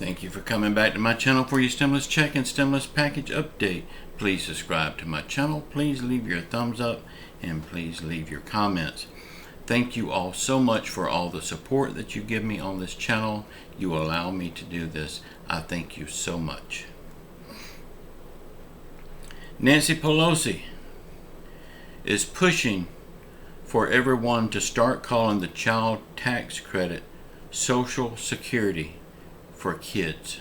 Thank you for coming back to my channel for your stimulus check and stimulus package update. Please subscribe to my channel. Please leave your thumbs up and please leave your comments. Thank you all so much for all the support that you give me on this channel. You allow me to do this. I thank you so much. Nancy Pelosi is pushing for everyone to start calling the child tax credit Social Security for kids.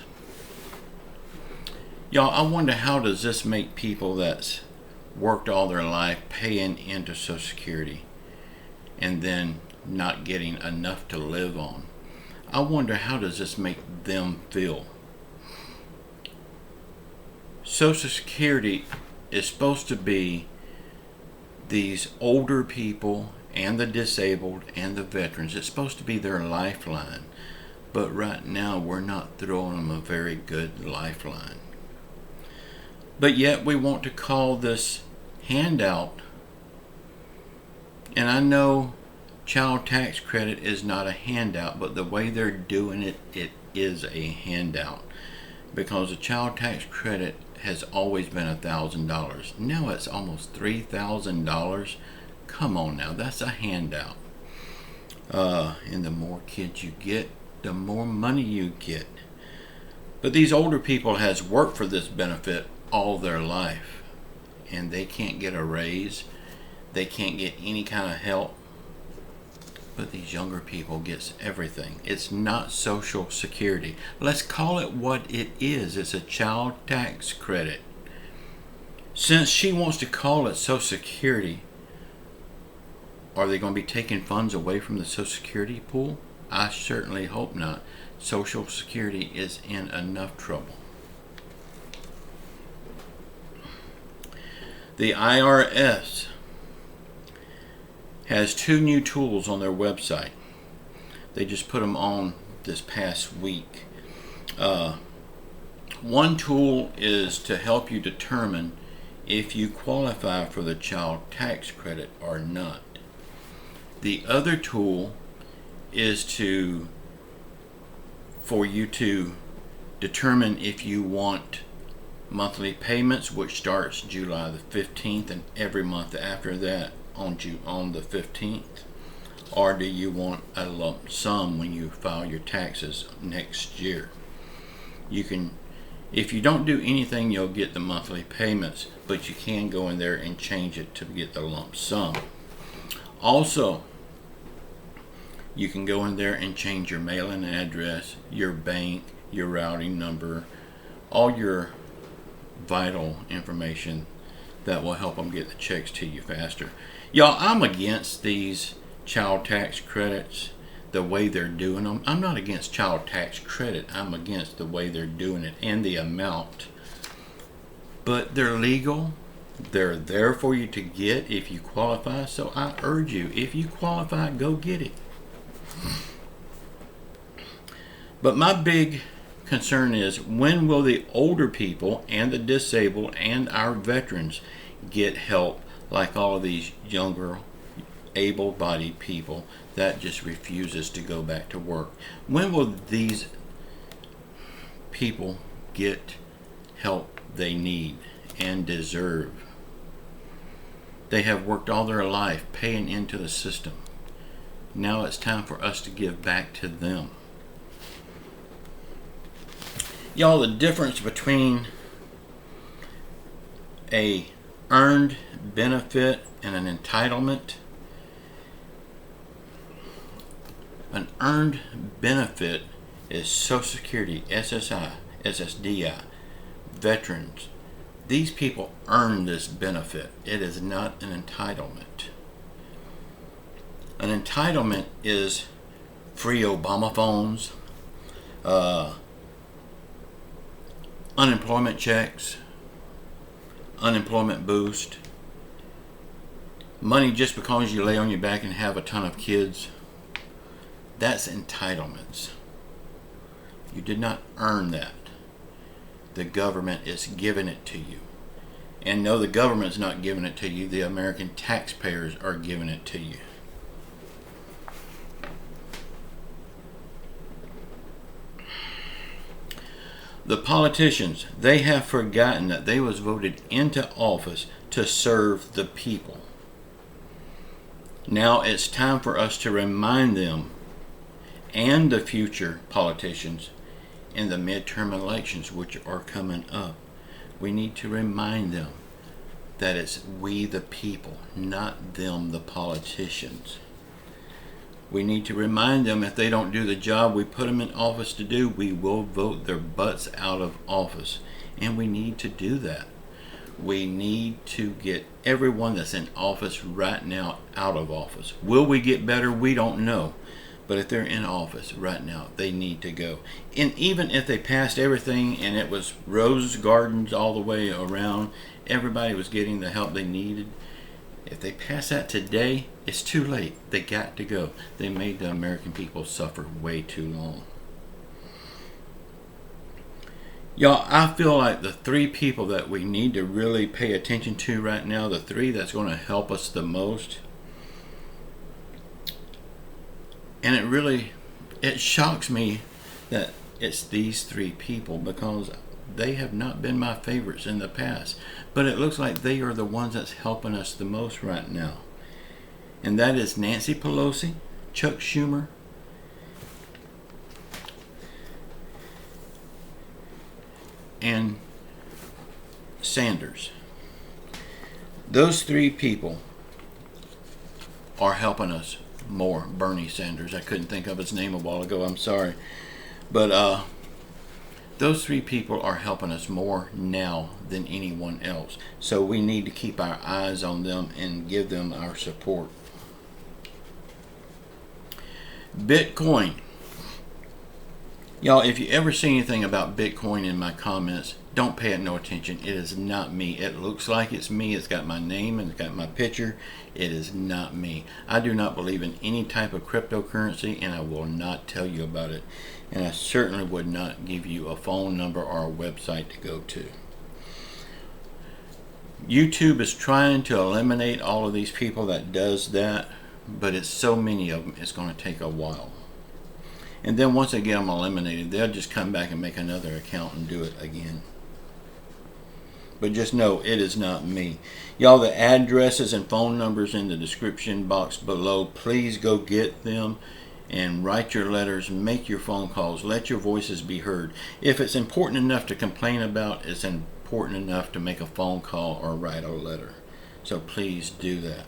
Y'all, I wonder how does this make people that's worked all their life paying into Social Security and then not getting enough to live on? I wonder how does this make them feel? Social Security is supposed to be these older people and the disabled and the veterans. It's supposed to be their lifeline. But right now we're not throwing them a very good lifeline. But yet we want to call this handout. And I know child tax credit is not a handout, but the way they're doing it, it is a handout. Because the child tax credit has always been $1,000. Now it's almost $3,000. Come on now, that's a handout. And the more kids you get, the more money you get. But these older people has worked for this benefit all their life, and they can't get a raise. They can't get any kind of help. But these younger people gets everything. It's not Social Security. Let's call it what it is. It's a child tax credit. Since she wants to call it Social Security, are they going to be taking funds away from the Social Security pool? I certainly hope not. Social Security is in enough trouble. The IRS has 2 new tools on their website. They just put them on this past week. One tool is to help you determine if you qualify for the child tax credit or not. The other tool is for you to determine if you want monthly payments, which starts July the 15th and every month after that on the 15th, or do you want a lump sum when you file your taxes next year. You can, if you don't do anything, you'll get the monthly payments, but you can go in there and change it to get the lump sum. Also, you can go in there and change your mailing address, your bank, your routing number, all your vital information that will help them get the checks to you faster. Y'all, I'm against these child tax credits, the way they're doing them. I'm not against child tax credit. I'm against the way they're doing it and the amount. But they're legal. They're there for you to get if you qualify. So I urge you, if you qualify, go get it. But my big concern is, when will the older people and the disabled and our veterans get help like all of these younger able-bodied people that just refuses to go back to work? When will these people get help they need and deserve? They have worked all their life paying into the system. Now it's time for us to give back to them. Y'all, the difference between a earned benefit and an entitlement. An earned benefit is Social Security, SSI, SSDI, veterans. These people earn this benefit. It is not an entitlement. An entitlement is free Obama phones, unemployment checks, unemployment boost, money just because you lay on your back and have a ton of kids. That's entitlements. You did not earn that. The government is giving it to you. And no, the government's not giving it to you. The American taxpayers are giving it to you. The politicians, they have forgotten that they was voted into office to serve the people. Now it's time for us to remind them and the future politicians in the midterm elections which are coming up. We need to remind them that it's we the people, not them the politicians. We need to remind them if they don't do the job we put them in office to do, we will vote their butts out of office. And we need to do that. We need to get everyone that's in office right now out of office. Will we get better? We don't know. But if they're in office right now, they need to go. And even if they passed everything and it was rose gardens all the way around, everybody was getting the help they needed. If they pass that today, it's too late. They got to go. They made the American people suffer way too long. Y'all, I feel like the three people that we need to really pay attention to right now, the three that's going to help us the most, and it shocks me that it's these three people, because they have not been my favorites in the past. But it looks like they are the ones that's helping us the most right now. And that is Nancy Pelosi, Chuck Schumer, and Sanders. Those three people are helping us more. Bernie Sanders, I couldn't think of his name a while ago, I'm sorry. But those three people are helping us more now than anyone else. So we need to keep our eyes on them and give them our support. Bitcoin. Y'all, if you ever see anything about Bitcoin in my comments, don't pay it no attention. It is not me. It looks like it's me. It's got my name and it's got my picture. It is not me. I do not believe in any type of cryptocurrency, and I will not tell you about it. And I certainly would not give you a phone number or a website to go to. YouTube is trying to eliminate all of these people that does that, but it's so many of them, it's going to take a while. And then once they get them eliminated, they'll just come back and make another account and do it again. But just know, it is not me. Y'all, the addresses and phone numbers in the description box below, please go get them and write your letters, make your phone calls, let your voices be heard. If it's important enough to complain about, it's important enough to make a phone call or write a letter. So please do that.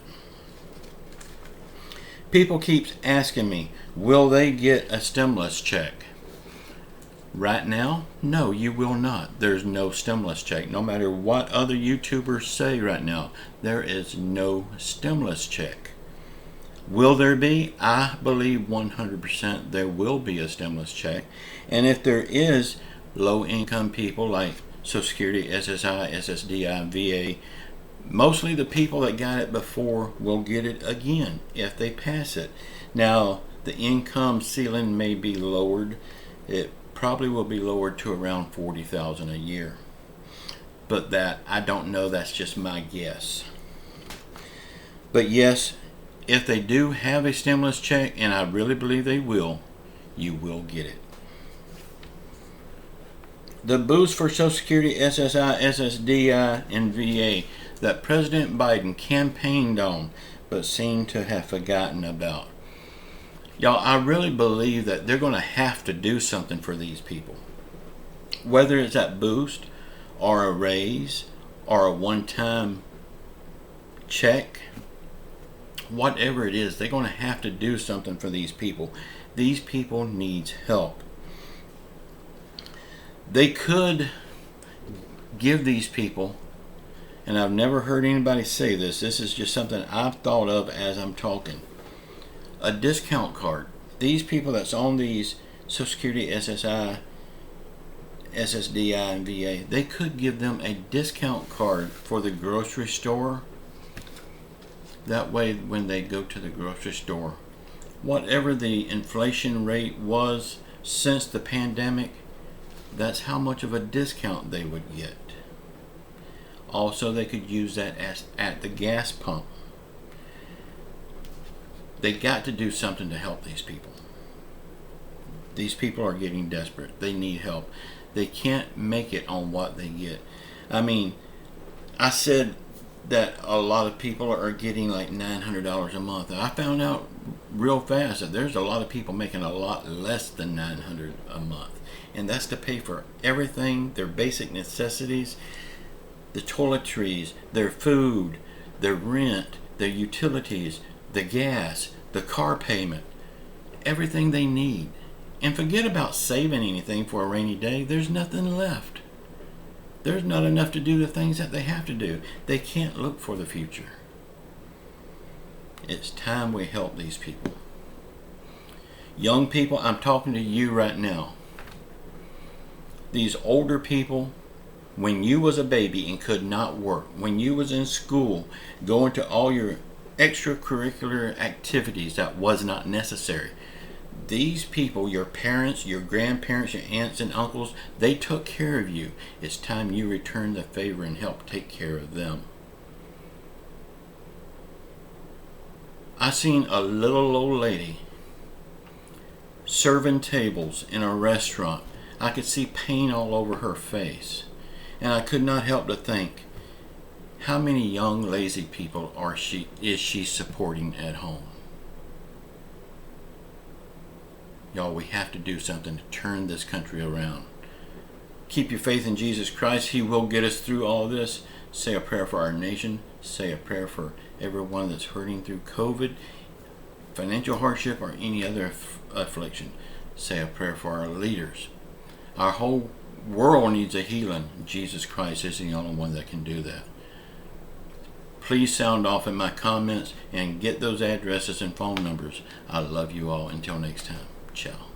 People keep asking me, will they get a stimulus check? Right now, no, you will not. There's no stimulus check. No matter what other YouTubers say right now, there is no stimulus check. Will there be? I believe 100% there will be a stimulus check. And if there is, low-income people like Social Security, SSI, SSDI, VA, mostly the people that got it before will get it again if they pass it. Now, the income ceiling may be lowered. It probably will be lowered to around $40,000 a year. But that, I don't know, that's just my guess. But yes, if they do have a stimulus check, and I really believe they will, you will get it. The boost for Social Security, SSI, SSDI, and VA that President Biden campaigned on but seemed to have forgotten about. Y'all, I really believe that they're going to have to do something for these people. Whether it's that boost or a raise or a one-time check, whatever it is, they're going to have to do something for these people. These people need help. They could give these people, and I've never heard anybody say this, this is just something I've thought of as I'm talking, a discount card. These people that's on these Social Security, SSI, SSDI, and VA, they could give them a discount card for the grocery store. That way, when they go to the grocery store, whatever the inflation rate was since the pandemic, that's how much of a discount they would get. Also, they could use that at the gas pump. They got to do something to help these people. These people are getting desperate. They need help. They can't make it on what they get. I mean, I said that a lot of people are getting like $900 a month. I found out real fast that there's a lot of people making a lot less than $900 a month. And that's to pay for everything, their basic necessities, the toiletries, their food, their rent, their utilities, the gas, the car payment, everything they need. And forget about saving anything for a rainy day. There's nothing left. There's not enough to do the things that they have to do. They can't look for the future. It's time we help these people. Young people, I'm talking to you right now. These older people, when you was a baby and could not work, when you was in school, going to all your extracurricular activities that was not necessary, these people, your parents, your grandparents, your aunts and uncles, they took care of you. It's time you return the favor and help take care of them. I seen a little old lady serving tables in a restaurant. I could see pain all over her face. And I could not help to think, how many young lazy people is she supporting at home? Y'all, we have to do something to turn this country around. Keep your faith in Jesus Christ. He will get us through all this. Say a prayer for our nation. Say a prayer for everyone that's hurting through COVID, financial hardship, or any other affliction. Say a prayer for our leaders. Our whole world needs a healing. Jesus Christ is the only one that can do that. Please sound off in my comments and get those addresses and phone numbers. I love you all. Until next time. Ciao.